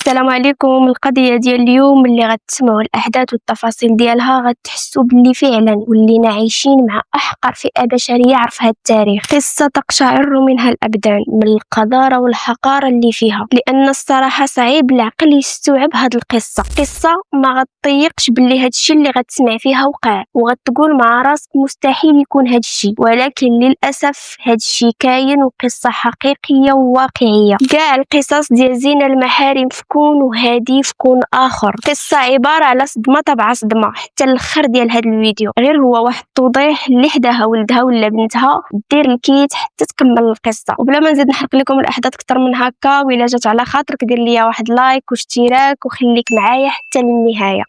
السلام عليكم. القضية ديال اليوم اللي غتسمعوا الأحداث والتفاصيل ديالها غتحسوا باللي فعلا ولينا عايشين مع أحقر فئة بشرية عرفها التاريخ. قصة تقشعر منها الأبدان من القذارة والحقارة اللي فيها، لأن الصراحة صعيب العقل يستوعب هاد قصة ما غتطيقش باللي هادشي اللي غتسمع فيها وقع، وغتقول مع راسك مستحيل يكون هادشي، ولكن للأسف هادشي كاين وقصة حقيقية وواقعية. كاع القصص ديال زينة المحارم في كون وهادي في كون آخر. قصة عبارة على صدمة تبع صدمة حتى الآخر ديال هاد الفيديو، غير هو واحد التوضيح اللي حداها ولدها ولا بنتها دير الكيت حتى تكمل القصة. وبلا ما نزيد نحرق لكم الأحداث أكثر من هكا، وإلا جات على خاطرك دير ليا واحد لايك واشتراك وخليك معايا حتى للنهاية.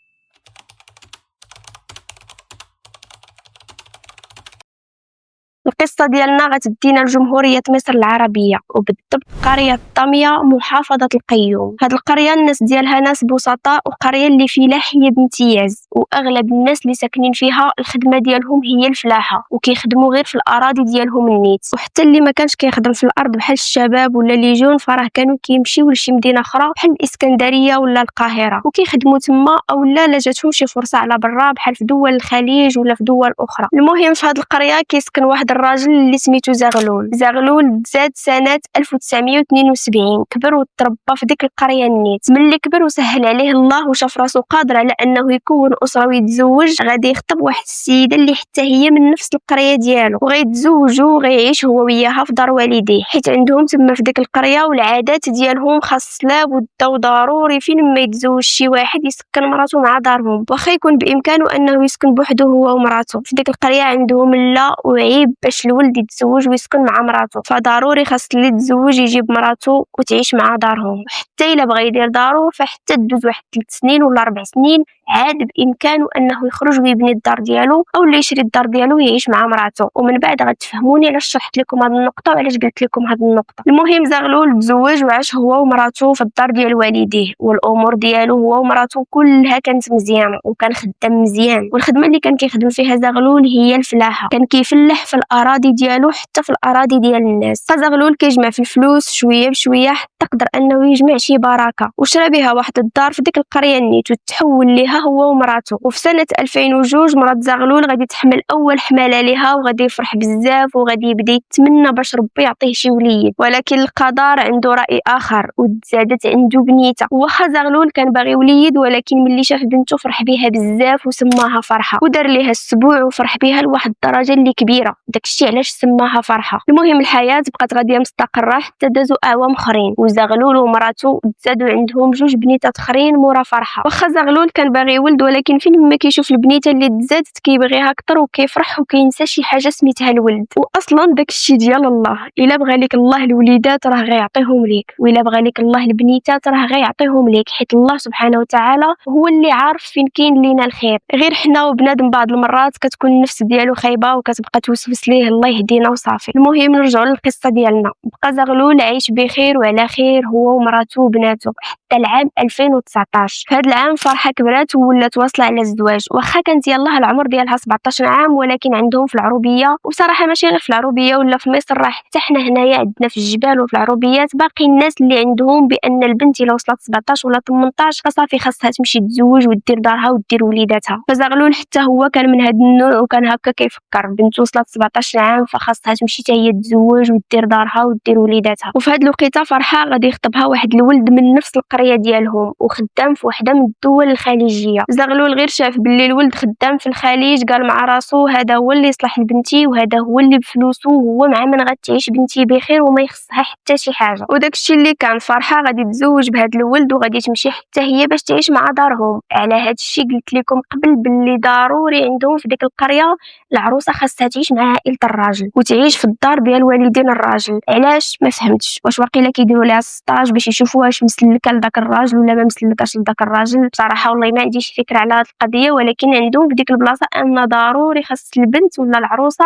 القصة ديالنا غتدينا لجمهورية مصر العربية، وبالضبط قرية طمية محافظة القيوم. هاد القرية الناس ديالها ناس بسطاء، وقرية اللي فيها حية بامتياز، واغلب الناس اللي ساكنين فيها الخدمة ديالهم هي الفلاحة، وكيخدموا غير في الأراضي ديالهم النيت. وحتى اللي ما كانش كيخدم في الأرض بحال الشباب ولا اللي جون فراه كانوا كيمشيو لشي مدينة أخرى بحال الإسكندرية ولا القاهرة وكيخدموا تما، أو لا جاتهم شي فرصة على برا بحال في دول الخليج ولا في دول أخرى. المهم في هاد القرية كيسكن واحد الراجل اللي سميتو زغلول تزاد سنة 1972. كبر وتربى في ديك القرية النيت. ملي كبر وسهل عليه الله وشاف راسو قادر على انه يكون اسره ويتزوج، غادي يخطب واحد السيده اللي حتى هي من نفس القريه ديالو، وغيتزوجوا وغيعيش هو وياها في دار والديه، حيت عندهم تما في ديك القريه والعادات ديالهم خاص لابد وضروري فين ما يتزوج شي واحد يسكن مراته مع دارهم، واخا يكون بامكانه انه يسكن بوحده هو ومراته. في ديك القريه عندهم لا وعيب باش الولد يتزوج ويسكن مع مراته، فضروري خاص اللي يتزوج يجيب مراته وتعيش مع دارهم. حتى الا بغى يدير دارو فحتى تدوز واحد 3 سنين ولا 4 سنين عاد بامكانه انه يخرج ويبني الدار ديالو، او اللي يشري الدار ديالو ويعيش مع مراته. ومن بعد غتفهموني علاش شرحت لكم هذه النقطه وعلاش قلت لكم هذه النقطه. المهم زغلول تزوج وعاش هو ومراته في الدار ديال والديه، والامور ديالو هو ومراته كلها كانت مزيانه، وكان خدام مزيان. والخدمه اللي كان كيخدم فيها زغلول هي الفلاحه، كان كيفلح في الاراضي ديالو حتى في الاراضي ديال الناس. فزغلول كيجمع في الفلوس شويه بشويه حتى قدر انه يجمع شي بركه، وشرى بها واحد الدار في ديك القريه النيت وتحول ليها هو ومراته. وفي سنه 2002 مرات زغلول غادي تحمل اول حماله ليها، وغادي يفرح بزاف وغادي يبدا يتمنى باش ربي يعطيه شي وليد، ولكن القدر عنده راي اخر وتزادت عنده بنيته. واخا زغلول كان باغي وليد، ولكن ملي شاف بنته فرح بها بزاف وسماها فرحه، ودار ليها السبوع وفرح بها لواحد الدرجه اللي كبيره، داكشي علاش سماها فرحه. المهم الحياه بقات غاديه مستقره حتى دازوا اعوام اخرين، وزغلول ومراته تزادوا عندهم 2 بنيتات اخرين مورا فرحه. واخا زغلول كان باغي ولد، ولكن فين ما كيشوف البنيته اللي تزادت كيبغيها اكثر وكيفرح وكينسى شي حاجه سميتها الولد. واصلا داكشي ديال الله، الا بغى لك الله الوليدات راه غيعطيهم ليك، والا بغى لك الله البنيتات راه غيعطيهم ليك، حيت الله سبحانه وتعالى هو اللي عارف فين كاين لينا الخير. غير حنا وبنادم بعض المرات كتكون النفس ديالو خايبه وكتبقى توسوس ليه الله يهدينا وصافي. المهم نرجعوا للقصه ديالنا. بقى زغلول عايش بخير وعلى خير هو ومراته وبناته حتى العام 2019. في هذا العام فرحه كبرات وولات واصله على الزواج، واخا كانت يلاه العمر ديالها 17 عام، ولكن عندهم في العروبيه، وصراحه ماشي غير في العروبيه ولا في مصر، راه حتى حنا هنايا عندنا في الجبال وفي العروبيات باقي الناس اللي عندهم بان البنت الا وصلت 17 ولا 18 فصافي خاصها تمشي تتزوج ودير دارها ودير وليداتها. فزغلول حتى هو كان من هذا النوع، وكان هكا كيفكر بنته وصلت 17 عام فخاصها تمشي حتى هي تتزوج ودير دارها ودير وليداتها. وفي هذه الوقيته فرحه غادي يخطبها واحد الولد من نفس القريه ديالهم، وخدام في وحده من الدول الخليجيه. زغلول غير شاف باللي الولد خدام في الخليج قال مع راسو هذا هو اللي يصلح لبنتي، وهذا هو اللي بفلوسه وهو مع من غتعيش بنتي بخير وما يخصها حتى شي حاجه. وداكشي اللي كان فرحه غادي تزوج بهذا الولد وغادي تمشي حتى هي باش تعيش مع دارهم. على هذا الشيء قلت لكم قبل باللي ضروري عندهم في ديك القريه العروسه خاصها تعيش مع عائله الراجل وتعيش في الدار ديال والدين الراجل. علاش ما فهمتش، واش واقيلا كيديروا لها ستاج باش يشوفوا واش مسلكه لذاك الراجل ولا ما مسلكاش لذاك الراجل؟ بصراحه والله ما عنديش فكره على هذه القضيه، ولكن عندهم في ديك البلاصه ان ضروري خاص البنت ولا العروسه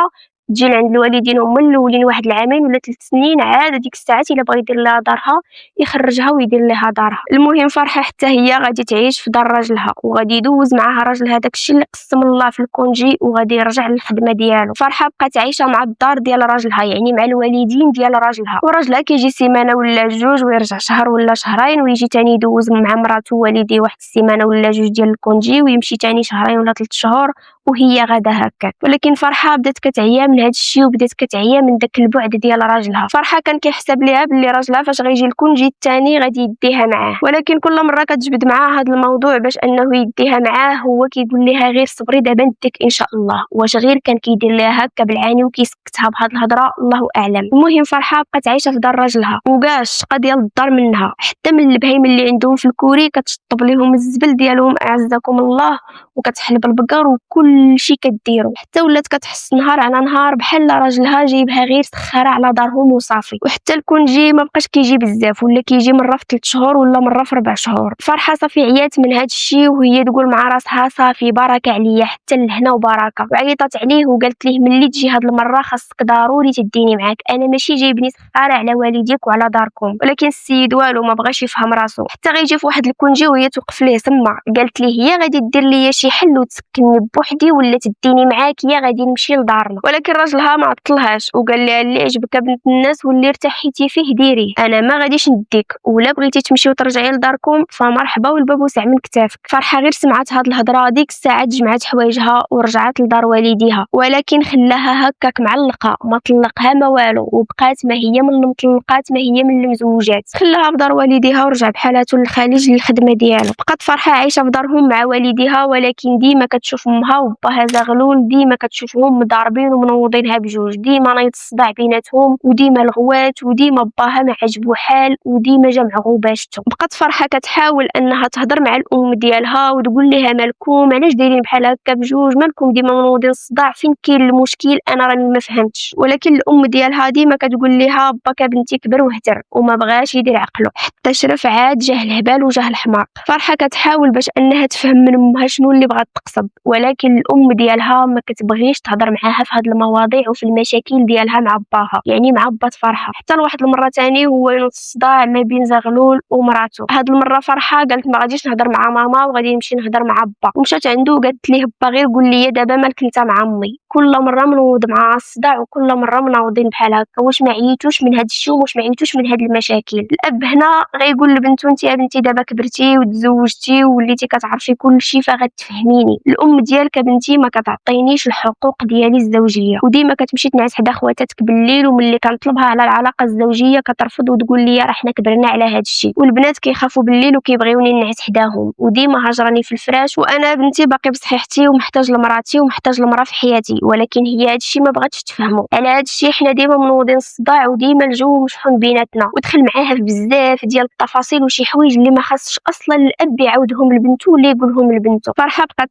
تجي لعند الوالدين هما الاولين واحد العامين ولا 3 سنين، عاد ديك الساعات الا بغى يدير لها دارها يخرجها ويدير لها دارها. المهم فرحه حتى هي غادي تعيش في دار راجلها، وغادي يدوز معاها راجلها داكشي اللي قسم الله في الكونجي، وغادي يرجع للخدمه ديالو. فرحه بقات عايشه مع الدار ديال راجلها، يعني مع الوالدين ديال راجلها، وراجلها كيجي سيمانه ولا جوج ويرجع شهر ولا شهرين، ويجي تاني يدوز مع مراته والديه واحد السيمانه ولا جوج ديال الكونجي، ويمشي تاني شهرين ولا 3 شهور وهي غادا هكا. ولكن فرحه بدات كتعيا من هذا الشيء، وبدات كتعيا من داك البعد ديال راجلها. فرحه كان كيحسب ليها بلي راجلها فاش غيجي الكونجي الثاني غادي يديها معاه، ولكن كل مره كتجبد معاه هذا الموضوع باش انه يديها معاه، هو كيقول لها غير صبري دابا نديك ان شاء الله. واش غير كان كيدير لها هكا بالعاني وكيسكتها بهاد الهضره، الله اعلم. المهم فرحه بقات عايشه في دار راجلها، وكاع الشقه ديال الدار منها، حتى من البهايم اللي عندهم في الكوري كتشطب لهم الزبل ديالهم اعزكم الله، وكتحلب البقر وكل شيء كديرو، حتى ولات كتحس نهار على نهار بحال راجلها جايبها غير سخره على دارهم وصافي. وحتى الكونجي ما بقاش كيجي بزاف، ولا كيجي مره في 3 شهور ولا مره في 4 شهور. فرحه صافي عيات من هذا الشيء، وهي تقول مع راسها صافي بركه عليا حتى الهنا وبركه، وعيطت عليه وقالت ليه ملي تجي هاد المره خاصك ضروري تديني معاك، انا ماشي جايبني سخاره على والديك وعلى داركم. ولكن السيد والو ما بغاش يفهم راسو، حتى غيجي في واحد الكونجي وهي توقف ليه تما. قالت ليه هي غادي دير ليا شي حل وتسكنني بوحدي ولا تديني معاك، يا غادي نمشي لدارنا. ولكن راجلها ما عطلهاش وقال لها اللي عجبك بنت الناس واللي ارتحيتي فيه ديريه، انا ما غاديش نديك، ولا بغيتي تمشي وترجعي لداركم فمرحبا والباب وسع من كتافك. فرحه غير سمعت هاد الهضره ديك الساعه جمعت حوايجها ورجعت لدار والديها، ولكن خلاها هكاك معلقه، ما طلقها ما والو، وبقات ما هي من المطلقات ما هي من المزوجات. خلاها في دار والديها ورجع بحالته للخليج للخدمه ديالو. بقات فرحه عايشه في دارهم مع والديها، ولكن ديما كتشوف امها وباها زغلول، ديما كتشوفهم مضاربين ومنوضينها بجوج، ديما نايض الصداع بيناتهم، وديما الغوات، وديما باها ما عجبو حال، وديما جمع غوباشته. بقات فرحه كتحاول انها تهضر مع الام ديالها وتقول لها مالكم علاش دايرين بحال هكا بجوج، مالكم ديما منوضين الصداع، فين كاين المشكل، انا راني ما فهمتش. ولكن الام ديالها ديما كتقول لها باك بنتي كبر وهدر وما بغاش يدير عقله، حتى شرف عاد جاه الهبال وجاه الحماق. فرحه كتحاول باش انها تفهم من امها شنو اللي بغات تقصد، ولكن الام ديالها ما كتبغيش تهضر معاها في هاد المواضيع وفي المشاكل ديالها مع باها، يعني مع بات فرحه. حتى لواحد المره تاني هو ينوض الصداع ما بين زغلول ومراته. هاد المره فرحه قالت ما غاديش نهضر مع ماما وغادي نمشي نهضر مع با، ومشات عنده وقالت ليه با غير قول لي دابا مالك انت مع امي، كل مره منوض معها الصداع وكل مره منوضين بحال هكا، واش ما عييتوش من هاد الشيء واش ما عييتوش من هاد المشاكل؟ الاب هنا غيقول لبنتو انت يا بنتي دابا كبرتي وتزوجتي وليتي كتعرفي كل شيء فغتفهميني، الام ديالك بنتي ما كتعطينيش الحقوق ديالي الزوجيه، وديما كتمشي تنعس حدا خواتاتك بالليل، وملي كنطلبها على العلاقه الزوجيه كترفض وتقول لي راه حنا كبرنا على هاد الشيء، والبنات كيخافوا بالليل وكيبغيوني نعس حداهم، وديما هاجراني في الفراش، وانا بنتي باقي بصحيحتي ومحتاج لمراتي ومحتاج لمراه في حياتي، ولكن هي هاد الشيء ما بغاتش تفهمو. على هاد الشيء حنا ديما منوضين الصداع وديما الجو مشحون بيناتنا، ودخل معاها في بزاف ديال التفاصيل وشي حوايج اللي ما خاصش اصلا الاب يعاودهم لبنتو ولا يقولهم لبنتو. فرحه بقات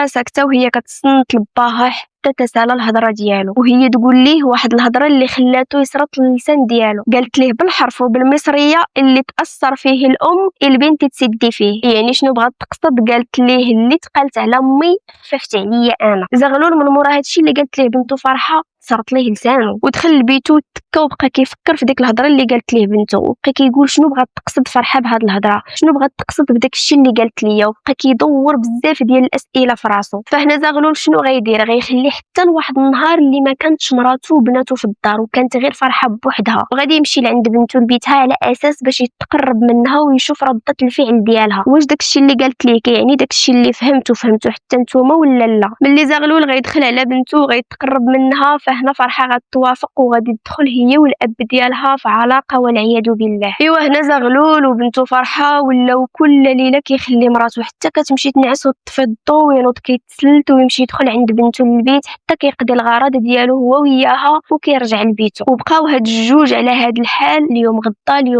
ساكته وهي كتصنت لباها حتى تسالى الهضره ديالو، وهي تقول ليه واحد الهضره اللي خلاتو يسرط اللسان ديالو. قالت ليه بالحرف وبالمصريه اللي تاثر فيه الام البنت تسدي فيه، يعني شنو بغات تقصد؟ قالت ليه اللي تقالت على امي خففت عليا انا. زغلول من مورا هادشي اللي قالت ليه بنته فرحه صرت ليه لسانه ودخل لبيتو تكا، وبقى كيفكر في ديك الهضره اللي قالت ليه بنته، وبقى كيقول شنو بغات تقصد فرحه بهاد الهضره، شنو بغات تقصد بداك الشيء اللي قالت ليا، وبقى كيدور بزاف ديال الاسئله في راسو. فهنا زغلول شنو غيدير؟ غيخليه حتى لواحد النهار اللي ما كانتش مراته وبناته في الدار وكانت غير فرحه بوحدها، وغادي يمشي لعند بنته لبيتها على اساس باش يتقرب منها ويشوف رده الفعل ديالها، واش داك الشيء اللي قالت ليه يعني داك الشيء اللي فهمته حتى نتوما ولا لا. ملي زغلول غيدخل على بنته وغيتقرب منها، فهنا فرحه غتوافق وغادي تدخل هي والاب ديالها في علاقه والعياذ بالله. ايوا هنا زغلول وبنته فرحه ولاو كل ليله كيخلي مراته حتى كتمشي تنعس وتطفي الضو وينوض كيتسلت ويمشي يدخل عند بنته للبيت حتى كيقضي الغرض ديالو هو وياها وكيرجع لبيته. وبقاو هاد الجوج على هاد الحال اليوم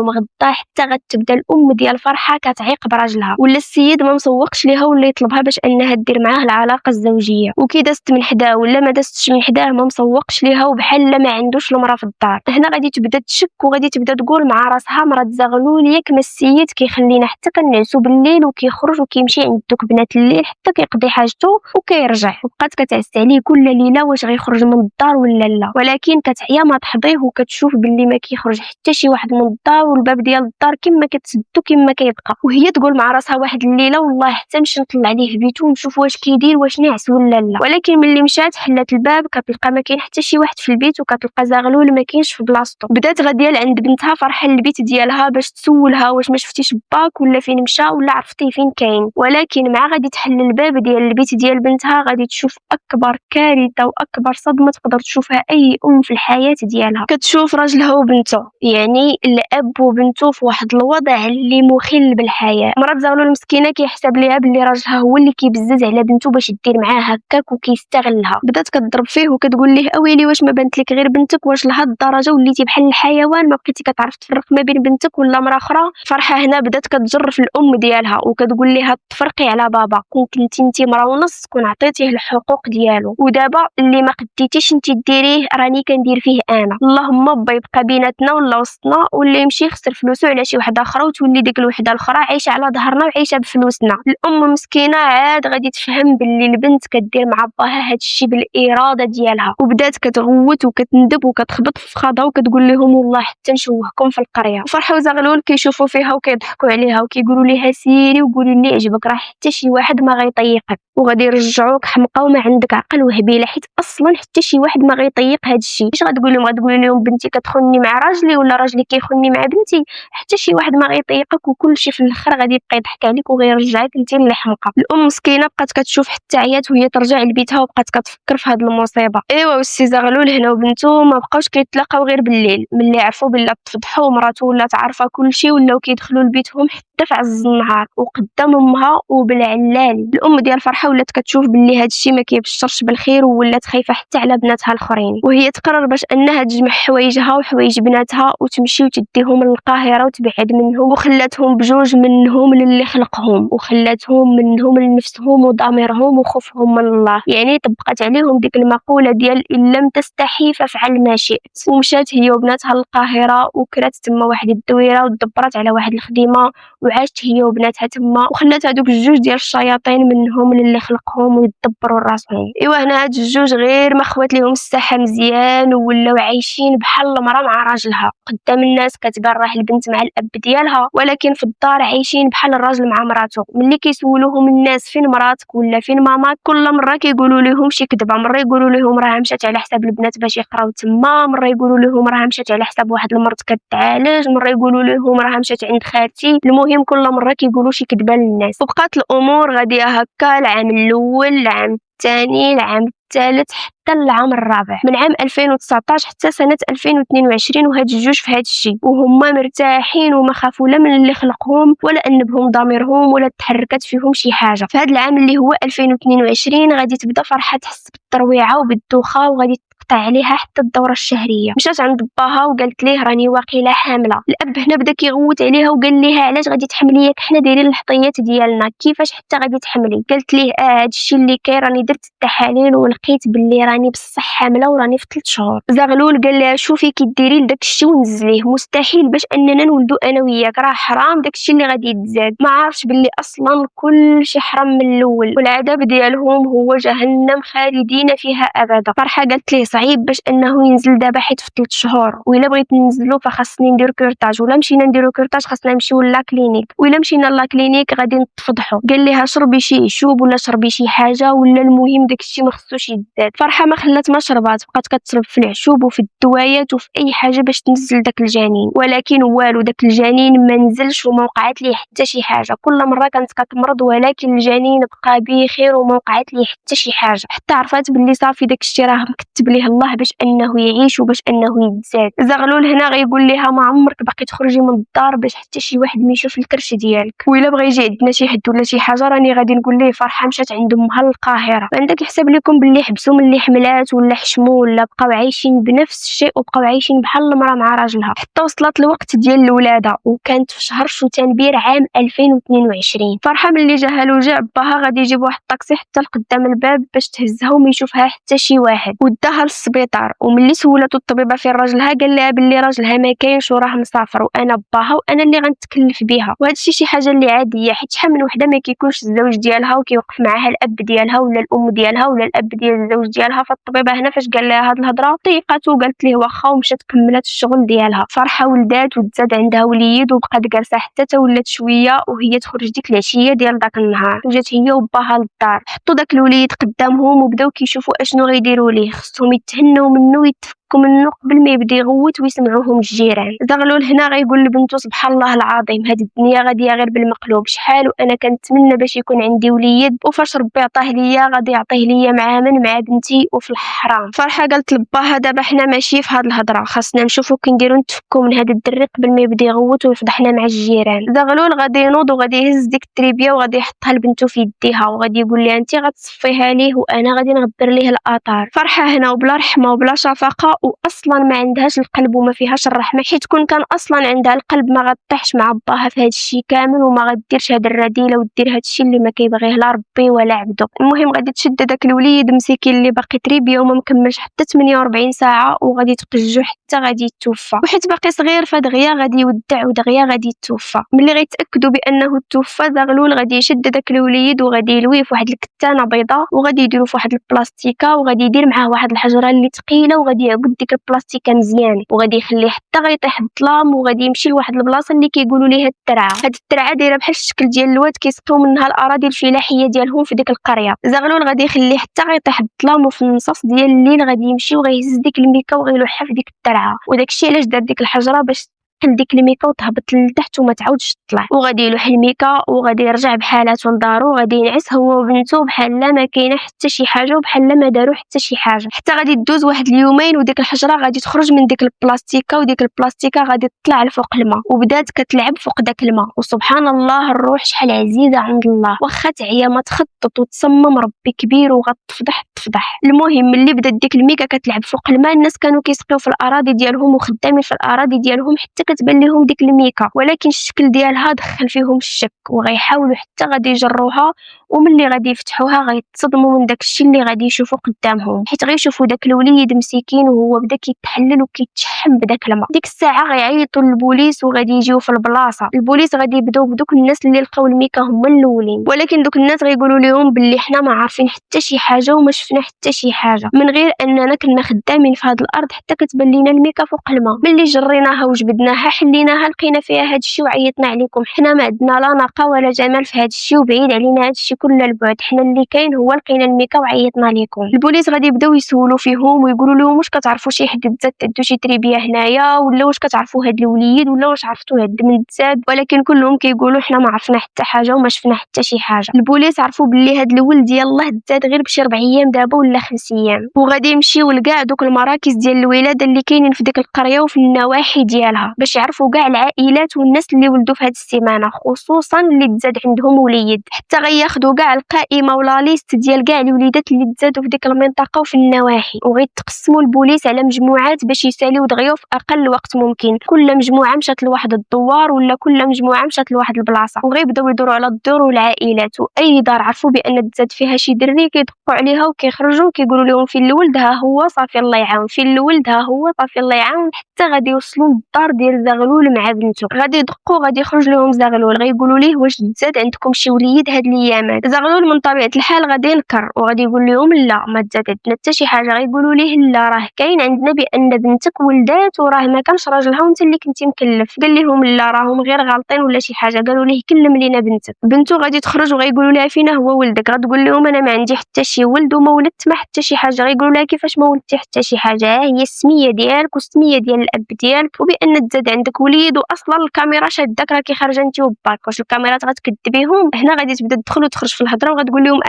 غدا حتى غتبدا الام ديال فرحه كتعيق براجلها، ولا السيد ما مسوقش ليها ولا يطلبها باش انها دير معاه العلاقه الزوجيه، وكي دازت من حداه ولا ما دازتش من حداه ما مسوق تسوقش ليها وبحال ما عندوش المراه في الدار. هنا غادي تبدا تشك وغادي تبدا تقول مع راسها مرات زغلول ياك ما السيد كيخلينا حتى كنعسو بالليل وكيخرج وكيمشي عند دوك بنات الليل حتى كيقضي حاجته وكيرجع، وبقات كتعس عليه كل ليله واش غيخرج من الدار ولا لا. ولكن كتعيا ما تحضيه وكتشوف باللي ما كيخرج حتى شي واحد من الدار، والباب ديال الدار كما كتسدو كما كيبقى. وهي تقول مع راسها واحد الليله والله حتى نمشي نطلع ليه في بيتو ونشوف واش كيدير واش ناعس ولا لا. ولكن ملي مشات حلات الباب كتلقى ما كاين حتى شي واحد في البيت، وكتلقى زغلول ما كاينش في بلاصتو. بدات غاديه لعند بنتها فرحه للبيت ديالها باش تسولها واش ما شفتيش باك ولا فين مشى ولا عرفتي فين كاين. ولكن مع غادي تحل الباب ديال البيت ديال بنتها غادي تشوف اكبر كارثه واكبر صدمه تقدر تشوفها اي ام في الحياه ديالها. كتشوف راجلها وبنته، يعني الاب وبنته في واحد الوضع اللي مخل بالحياه. مرات زغلول المسكينه كيحسب ليها باللي راجلها هو اللي كيبزز على بنته باش يدير معاها هكاك وكيستغلها. بدات كتضرب فيه وكتقول ليه اويلي واش ما بانت لك غير بنتك، واش لهاد الدرجه وليتي بحال الحيوان ما بقيتي كتعرف تفرق ما بين بنتك ولا مرا اخرى. فرحه هنا بدات كتجر في الام ديالها وكتقول لها تفرقي على بابا، كون كنتي انت مرا ونص كون عطيتيه الحقوق ديالو، ودابا اللي ما قديتيش انت ديريه راني كندير فيه انا. اللهم با يبقى بيناتنا ولا وسطنا ولا يمشي يخسر فلوسه على شي وحده اخرى وتولي ديك الوحده الاخرى عايشه على ظهرنا وعايشه بفلوسنا. الام مسكينه عاد غادي تفهم باللي البنت كدير مع باها هادشي بالاراده ديالها، وبدات كتغوت وكتندب وكتخبط في فخادها وكتقول لهم والله حتى نشوهكم في القريه. وفرحه وزغلول كيشوفوا فيها وكيضحكوا عليها وكيقولوا ليها سيري وقولي اللي عجبك راه حتى شي واحد ما غيطيقك وغادي يرجعوك حمقى وما عندك عقل وهبيله، حيت اصلا حتى شي واحد ما غيطيق هادشي. اش غتقول لهم؟ غتقول لهم بنتي كتخوني مع راجلي ولا راجلي كيخوني مع بنتي؟ حتى شي واحد ما غيطيقك وكل شي في الاخر غادي يبقى يضحك عليك وغيرجعك انت اللي حمقى. الام مسكينه بقات كتشوف حتى عيات وهي ترجع لبيتها وبقات كتفكر في هاد المصيبه. ايوا والسي زغلول هنا وبنته ما بقاوش كيتلاقاو غير بالليل، ملي عرفوا بلا تفضحوا ومراته ولات عارفه كل شيء ولاو كيدخلوا لبيتهم حتى في عز النهار وقدام امها وبالعلالي. الام ديال فرحه ولات كتشوف باللي هادشي ما كيبشرش بالخير وولات خايفه حتى على بناتها الاخرين، وهي تقرر باش انها تجمع حوايجها وحوايج بناتها وتمشي وتديهم للقاهره وتبعد منهم، وخلاتهم بجوج منهم للي خلقهم وخلاتهم منهم لنفسهم وضميرهم وخوفهم من الله. يعني طبقت عليهم ديك المقوله ديال ان لم تستحي فافعل ما شئت، ومشات هي وبناتها للقاهره وكرات تما واحد الدويره ودبرت على واحد الخدمه وعاشت هي وبناتها تما، وخلات هذوك الجوج ديال الشياطين منهم للي خلقهم ويدبروا راسهم. ايوا هنا هاد الجوج غير ما خوات ليهم الساحه مزيان ولاو عايشين بحال المراه مع راجلها. قدام الناس كتبان راه البنت مع الاب ديالها، ولكن في الدار عايشين بحال الراجل مع مراته. ملي كيسولوهم الناس فين مراتك ولا فين ماماك كل مره كيقولوا لهم شي كذبه. مره يقولوا لهم راه مشات على حساب البنات باش يقراو تما، مره يقولوا لهم راه مشات على حساب واحد المرض كتعالج، مره يقولوا لهم راه مشات عند خالتي. المهم كل مره كيقولوا شي كذبه للناس. وبقات الامور غاديه هكا العام الاول، العام الثاني، العام الثالث، حتى العام الرابع. من عام 2019 حتى سنه 2022 وهاد الجوج في هاد الشيء وهما مرتاحين وما خافوا لا من اللي خلقهم ولا انبهم ضميرهم ولا تحركت فيهم شي حاجه. في هاد العام اللي هو 2022 غادي تبدا فرحه تحس بالترويعه وبالدوخه وغادي تقطع عليها حتى الدوره الشهريه. مشات عند باها وقالت ليه راني واقيلا حامله. الاب هنا بدا كيغوت عليها وقال ليها علاش غادي تحملي ياك حنا دايرين الحطيات ديالنا، كيفاش حتى غادي تحملي؟ قالت ليه هادشي اللي كاين راني درت التحاليل ولقيت باللي راني بصح حامله وراني في 3 شهور. زغلول قال لها شوفي كي ديري لداك الشيء ونزليه، مستحيل باش اننا نولدو انا وياك، راه حرام داك الشيء اللي غادي يتزاد. ما عارفش باللي اصلا كل شيء حرام من الاول والعذاب ديالهم هو جهنم خالدين فيها ابدا. فرحه قالت ليه صعيب باش انه ينزل دابا حيت في 3 شهور، وإلا بغيت ننزلو فخاصني ندير كورتاج، ولا مشينا نديرو كورتاج خاصنا نمشيو لا كلينيك، وإلا مشينا لا كلينيك غادي نتفضحوا. قال لها شربي شي شوب ولا شربي شي حاجه ولا المهم داكشي ما خصوش يتزاد. فرحه ما خلات ما شربات، بقات كتشرب في العشوب وفي الدوايات وفي اي حاجه باش تنزل داك الجنين، ولكن والو داك الجنين ما نزلش وما وقعت ليه حتى شي حاجه. كل مره كانت كتمرض ولكن الجنين بقى بخير وما وقعت ليه حتى شي حاجه، حتى عرفات باللي صافي داك الشيء راه مكتب ليه الله باش انه يعيش وباش انه يتزاد. زغلول هنا غيقول لها ما عمرك باقي تخرجي من الدار باش حتى شي واحد ما يشوف الكرش ديالك، وإلا بغى يجي عندنا شي حد ولا شي حاجه راني غادي نقول ليه فرحه مشات عند امها للقاهره. عندك يحسب لكم باللي حبسوا ملي حملات ولا حشموا ولا بقاو عايشين بنفس الشيء وبقاو عايشين بحال المراه مع راجلها حتى وصلت الوقت ديال الولاده، وكانت في شهر شتنبير عام 2022. فرحه ملي جاها الوجع باها غادي يجيب واحد الطاكسي حتى لقدام الباب باش تهزها وما يشوفها حتى شي واحد، وداها للسبيطار. وملي سولاتو الطبيبه فين راجلها قال لها باللي راجلها ما كاينش وراه مسافر وانا باها وانا اللي غنتكلف بها. وهذا الشيء شي حاجه اللي عاديه، حيت شحال من وحده ما كيكونش الزوج ديالها وكيوقف معاها الاب ديالها ولا الام ديالها ولا الاب ديال الزوج ديالها. فالطبيبه هنا فاش قال لها هاد الهضره طيقاتو وقالت ليه واخا، ومشات كملات الشغل ديالها. فرحه ولدات وتزاد عندها وليد وبقات جالسه حتى ولات شويه وهي تخرج ديك العشيه ديال داك النهار. وجات هي وباها للدار، حطوا داك الوليد قدامهم وبداو كيشوفوا اشنو غيديروا ليه. خصهم يتهنوا منه ويتفكوا منه قبل ما يبدا يغوت ويسمعوهم الجيران. زغلول هنا غيقول لبنته سبحان الله العظيم، هاد الدنيا غاديه غير بالمقلوب. شحال وانا كنتمنى باش يكون عندي وليد، وفاش ربي عطاه ليا غادي يعطيه ليا مع بنتي وفي الحرام. فرحه قالت لباها دابا حنا ماشي في هاد الهضره، خاصنا نشوفوا كنديروا نتفكوا من هاد الدري قبل ما يبدا يغوت ويفضحنا مع الجيران. زغلول غادي ينوض وغادي يهز ديك التريبيه وغادي يحطها لبنته في يديها وغادي يقول لها انت غتصفيها ليه وانا غادي نغبر ليه الاثار. فرحه هنا وبلا رحمه وبلا شفقه، واصلا ما عندهاش القلب وما فيهاش الرحمه، حيت كان اصلا عندها القلب ما غطيحش مع باها في هذا الشيء كامل وما غديرش هاد الرذيله ودير هاد الشيء اللي ما كيبغيه لا ربي ولا عبده. المهم غادي تشد داك الوليد مسكين اللي باقي تريبيه وما مكملش حتى 48 ساعه وغادي تقجو حتى غادي يتوفى. وحيت باقي صغير فدغيا غادي يودع ودغيا غادي يتوفى. ملي غيتاكدوا بانه توفى زغلول غادي يشد داك الوليد وغادي يلويه في واحد الكتانه بيضاء وغادي يديروا في واحد البلاستيكه وغادي يدير معاه واحد الحجره اللي ثقيله وغادي يعقد ديك البلاستيكه مزيان وغادي يخليه حتى غيطيح الظلام وغادي يمشي لواحد البلاصه اللي كيقولوا ليها الترعه. هاد الترعه دايره بحال الشكل ديال الواد كيسقيو منها الاراضي الفلاحيه ديالهم في ديك القريه. زغلول غادي يخليه حتى غيطيح الظلام وفي النصاص ديال الليل غادي يمشي وغيهز ديك الميكا وغيلوحها في ديك الترعه. وداكشي علاش دار ديك الحجره باش تحل ديك الميكا وتهبط لتحت وما تعاودش تطلع. وغادي يلوح الميكا وغادي يرجع بحالاته لدارو وغادي ينعس هو وبنته بحال ما كاينه حتى شي حاجه وبحال ما داروا حتى شي حاجه. حتى غادي تدوز واحد اليومين وديك الحجره غادي تخرج من ديك البلاستيكه وديك البلاستيكه غادي تطلع لفوق الماء وبدات كتلعب فوق داك الماء. وسبحان الله الروح شحال عزيزه عند الله، واخا تعيا ما تخطط وتصمم ربي كبير وغتفضح تفضح. المهم ملي بدات ديك الميكا كتلعب فوق الماء الناس كانوا كيسقيو في الاراضي ديالهم وخدامين في الاراضي ديالهم حتى كتبان لهم ديك الميكا، ولكن الشكل ديالها دخل فيهم الشك وغيحاولوا حتى غادي يجروها. وملي غادي يفتحوها غيتصدموا من داك الشيء اللي غادي يشوفوا قدامهم، حيت غيشوفوا داك الوليد مسكين وهو بدا كيتحلل وكيتشحم بداك الماء. ديك الساعه غيعيطوا للبوليس وغادي يجيو في البلاصه. البوليس غادي يبداو بدوك الناس اللي لقاو الميكا هما الاولين، ولكن دوك الناس غيقولوا لهم باللي حنا ما عارفين حتى شي حاجه وما شفنا حتى شي حاجه، من غير اننا كنا خدامين في هذه الارض حتى كتبان لينا الميكا فوق الماء. ملي جريناها وجبدناها حليناها لقينا فيها هذا الشيء وعيطنا عليكم. حنا ما عندنا لا ناقه ولا جمال في هذا الشيء وبعيد علينا هذا الشيء كل البعد. حنا اللي كاين هو لقينا الميكا وعيطنا لكم. البوليس غادي يبداو يسولوا فيهم ويقولوا لهم واش كتعرفوا شي حد تزاد تعدوا شي تربيه هنايا ولا واش كتعرفوا هاد الوليد ولا واش عرفتوا هاد من تزاد، ولكن كلهم كيقولوا حنا ما عرفنا حتى حاجه وما شفنا حتى شي حاجه. البوليس عرفوا باللي هاد الولد يلاه تزاد غير بشي 4 ايام دابا ولا 5 ايام، وغادي يمشيو لكاع دوك المراكز ديال الولاده اللي كاينين في ديك القريه وفي النواحي ديالها باش يعرفوا كاع العائلات والناس اللي ولدوا في هاد السيمانه، خصوصا اللي تزاد عندهم وليد. حتى غياخذوا كاع القائمه ولا ليست ديال كاع الوليدات اللي تزادوا في ديك المنطقه وفي النواحي، وغيتقسموا البوليس على مجموعات باش يساليو دغيا في اقل وقت ممكن. كل مجموعه مشات لواحد الدوار ولا كل مجموعه مشات لواحد البلاصه وغيبداو يدوروا على الدور والعائلات، واي دار عرفوا بان تزاد فيها شي دري كيدقوا عليها وكيخرجوا كيقولوا لهم فين الولد ها هو صافي الله يعاون، فين الولد ها هو صافي الله يعاون، حتى غادي يوصلوا للدار ديال زغلول مع بنته. غادي يدقوا غادي يخرج لهم زغلول غيقولوا ليه واش تزاد عندكم شي وليد هاد الايامات. زغلول من طبيعه الحال غادي ينكر وغادي يقول لهم لا ما تزاد عندنا حتى شي حاجه. غيقولوا ليه لا راه كاين عندنا بان بنتك ولدات وراه ما كانش راجلها وانت اللي كنتي مكلف. قال لهم لا راهم غير غالطين ولا شي حاجه. قالوا ليه كلم لينا بنتك. بنته غادي تخرج وغيقولوا لها فينا هو ولدك. غتقول لهم انا ما عندي حتى شي ولد وما ولدت ما حتى شي حاجه. غيقولوا لها كيفاش ما ولدتي حتى شي حاجه، هي السميه ديالك والسميه ديال الاب ديالك وبان تزاد عندك وليد، واصلا الكاميرا شادك راكي خارجه انت وباك. واش الكاميرات غتكذبيهم؟ هنا غادي تبدا تدخل وتخرج في الهضره وغتقول لهم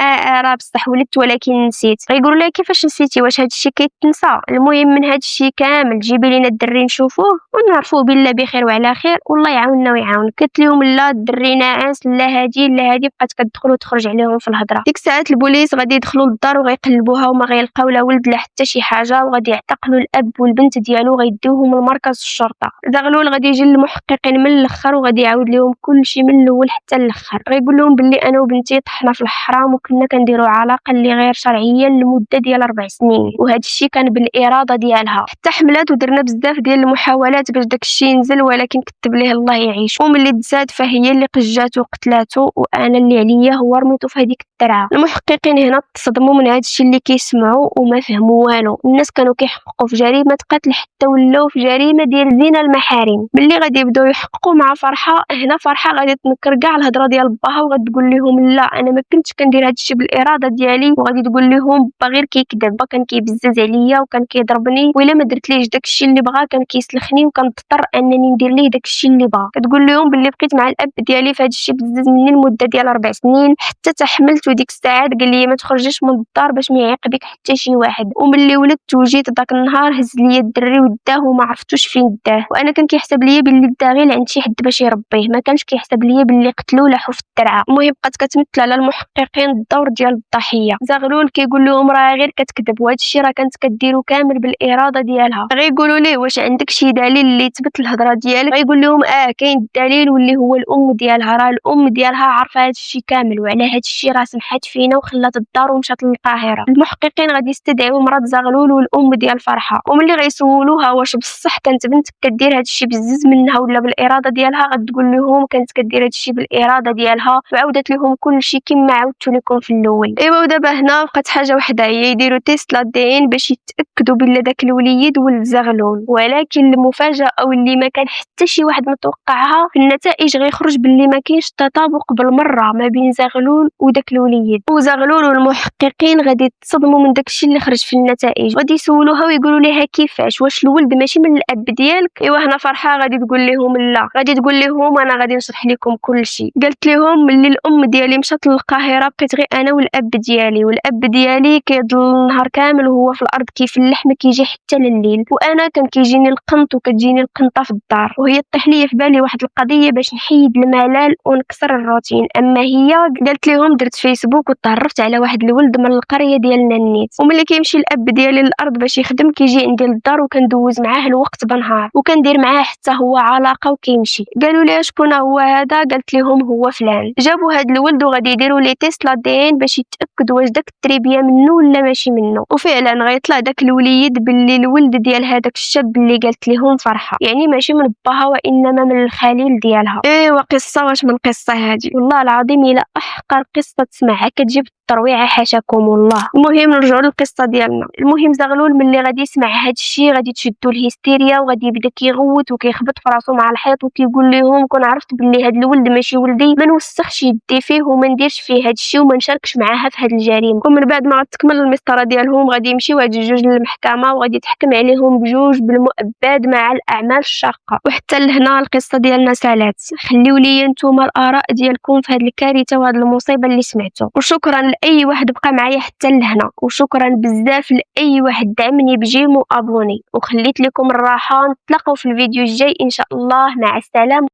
راه بصح ولدت ولكن نسيت. غيقولوا لها كيفاش نسيتي، واش هذا الشيء كيتنسى؟ المهم من هذا الشيء كامل جيبي لينا الدري نشوفوه ونعرفوه بالله بخير وعلى خير والله يعاوننا ويعاونك. قالت لهم لا الدري ناعس لا هادي لا هادي، بقات كتدخل وتخرج عليهم في الهضره. ديك الساعات البوليس غادي يدخلوا للدار غيقلبوها وما غيلقاو لا ولد لا حتى شي حاجه، وغادي يعتقلوا الاب والبنت ديالو غيديوهم لمركز الشرطه. زغلول غادي يجي للمحققين من الاخر وغادي يعاود لهم كلشي من الاول حتى الاخر. غيقول لهم باللي انا وبنتي طحنا في الحرام وكنا كنديروا علاقه اللي غير شرعيه لمده ديال 4 سنين، وهذا الشيء كان بالاراده ديالها. حتى حملات ودرنا بزاف ديال المحاولات باش داك الشيء ينزل، ولكن كتب ليه الله يعيش. وملي تزاد فهي اللي قجاتو وقتلاتو، وانا اللي عليا هو رميتو في هذيك الترعه. المحققين هنا تصدموا من هذا الشيء اللي كيسمعوا وما فهموا والو. الناس كانوا كيحققوا في جريمه قتل حتى ولاو في جريمه ديال زنا المحارم. ملي غادي يبداو يحققوا مع فرحه، هنا فرحه غادي تنكر كاع الهضره ديال باها وغتقول لهم لا انا ما كنتش كندير هذا الشيء بالاراده ديالي، وغادي تقول لهم با غير كيكذب، با كان كيبزز عليا وكان كيضربني، وإلا ما درتليش داك الشيء اللي بغا كان كيسلخني وكنضطر انني ندير ليه داك الشيء اللي بغا. كتقول لهم باللي بقيت مع الاب ديالي في هذا الشيء بزز مني لمده ديال 4 سنين، حتى تحملت وديك الساعات قال لي ما تخرجيش من الدار باش ما يعاقبك حتى شي واحد. وملي ولدت وجيت داك النهار هز ليا الدري وداه وما عرفتوش فين داه، وانا كان كيحسب ليا باللي دا غير عند شي حد باش يربيه، ما كانش كيحسب ليا باللي قتلو لاحو في الترعه. المهم بقات كتمثل على المحققين الدور ديال الضحيه. زغلول كيقول لهم راه غير كتكذب، وهذا الشيء راه كانت كديرو كامل بالاراده ديالها. غيقولوا ليه واش عندك شي دليل اللي يثبت الهضره ديالك؟ غيقول لهم كاين الدليل واللي هو الام ديالها. راه الام ديالها عارفه هذا الشيء كامل، وعلى هذا الشيء راه سمحات فينا وخلات الدار ومشات للقاهره. المحققين غادي يستدعيو مرات زغلول والام ديال فرحه، وملي غيسولوها واش بصح كانت بنتك كدير هذا الشيء بزز منها ولا بالاراده ديالها، غتقول لهم كانت كدير هذا الشيء بالاراده ديالها، وعاودت لهم كل شيء كما عاودت لكم في الاول. ايوا ودابا هنا بقات حاجه وحده، هي يديروا تيست للدين باش يتاكدوا بلا داك الوليد ولد زغلول. ولكن المفاجاه واللي ما كان حتى شي واحد متوقعها، في النتائج غيخرج باللي ما كاينش تطابق بالمره ما بين زغلول وداك الوليد. وزغلول والمحققين غادي يتصدموا من داك الشيء اللي خرج في النتائج، غادي يسولوها ويقولوا لها كيفاش، واش الولد ماشي من الاب ديالك؟ ايوا هنا فرحه غادي تقول لهم لا، غادي تقول لهم انا غادي نشرح لكم كل شيء. قالت لهم ملي الام ديالي مشات للقاهره بقيت غير انا والاب ديالي، والاب ديالي كيضل النهار كامل وهو في الارض كيفلح ما كيجي حتى لليل، وانا كان كيجيني القنط وكتجيني القنطه في الدار، وهي طيح لي في بالي واحد القضيه باش نحيد الملل ونكسر الروتين. اما هي قالت لهم درت فيسبوك وتعرفت على واحد الولد من القريه ديالنا النيت، وملي كيمشي الاب ديالي للارض باش يخدم كيجي عندي للدار وكندوز معاه الوقت بنهار وكندير معاه حتى هو علاقه وكيمشي. قالوا لي شكون هو هذا؟ قالت لهم هو فلان. جابوا هذا الولد وغادي يديروا لي تيست للدين باش يتاكدوا واش داك التربيه منه ولا ماشي منه، وفعلا غيطلع داك الوليد باللي الولد ديال هذاك الشاب اللي قالت لهم فرحه، يعني ماشي من باها وانما من الخليل ديالها. ايوا قصه واش من قصه هذه، والله العظيم الا احقر قصه تسمعها كتجيب الترويعه حاشاكم الله. المهم نرجعوا للقصه ديالنا. المهم زغلول ملي غادي يسمع هذا الشيء غادي تشدو الهستيريا وغادي يبدا كيغوت وكيخبط في راسو مع الحيط وكيقول لهم كون عرفت باللي هذا الولد ماشي ولدي ما نوسخش يدي فيه وما نديرش فيه هذا الشيء وما نشاركش معاها في هذه الجريمه. ومن بعد ما غتكمل المسطره ديالهم غادي يمشيو هاد الجوج للمحكمه وغادي تحكم عليهم بجوج بالمؤبد مع الاعمال الشاقه. وحتى لهنا القصه ديالنا سالات. خليو لي نتوما الاراء ديالكم في هذه الكارثه وهذه المصيبه اللي سمعتو. وشكرا لاي واحد بقى معايا حتى لهنا، وشكرا بزاف لاي واحد دعمني بجيم وابوني. وخليت لكم الراحه، نتلاقاو في الفيديو الجاي ان شاء الله. مع السلامه.